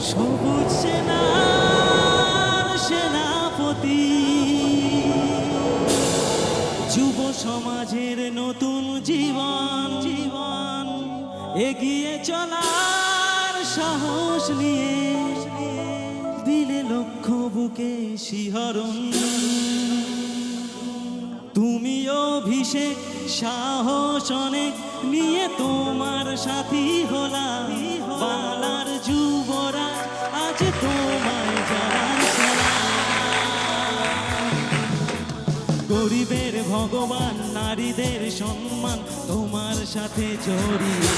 সবুজ সেনার সেনাপতি, যুব সমাজের নতুন জীবন এগিয়ে চলার সাহস নিয়ে দিলে লক্ষ্য বুকে শিহরণ। তুমি অভিষেক সাহস অনেক নিয়ে তোমার সাথী হলাম, বাংলার যুবরা আজ তোমায় জানাই সালাম। গরিবের ভগবান নারীদের সম্মান তোমার সাথে জড়িয়ে,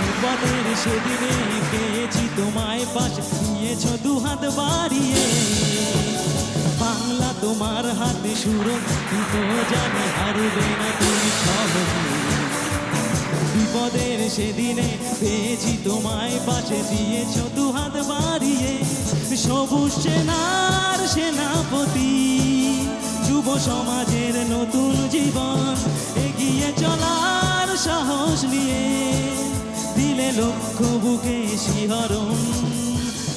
বিপদের সেদিনে পেয়েছি তোমায় পাশে, নিয়েছ দুহাত বাড়িয়ে। বাংলা তোমার হাতে সুরক্ষিত, জানি হারবে না তুমি সহজে। বিপদের সেদিনে পেয়েছি তোমায় পাশে, দিয়েছ দুহাত বাড়িয়ে। সবুজ সেনার সেনাপতি, যুব সমাজের নতুন জীবন এগিয়ে চলার সাহস নিয়ে দিলে লক্ষ্য বুকে শিহরণ।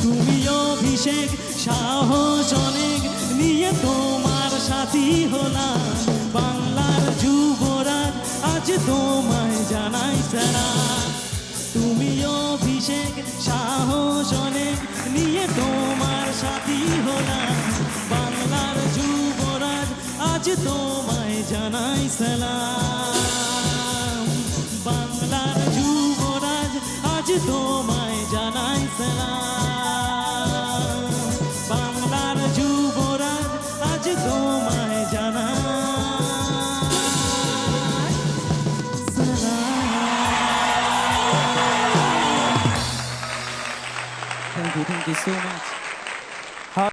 তুমি অভিষেক সাহস অনেক নিয়ে তোমার সাথী হলাম, বাংলার যুবরাজ আজ তোমায় জানাই সালাম। তুমি অভিষেক সাহস অনেক নিয়ে তোমার সাথী হলাম, বাংলার যুবরাজ আজ তোমায় জানাই সালাম। বাংলার যুবরাজ আজ তোমায় জানাই সালাম। বাংলার যুবরাজ আজ তোমায় জানাই সালাম। Thank you so much.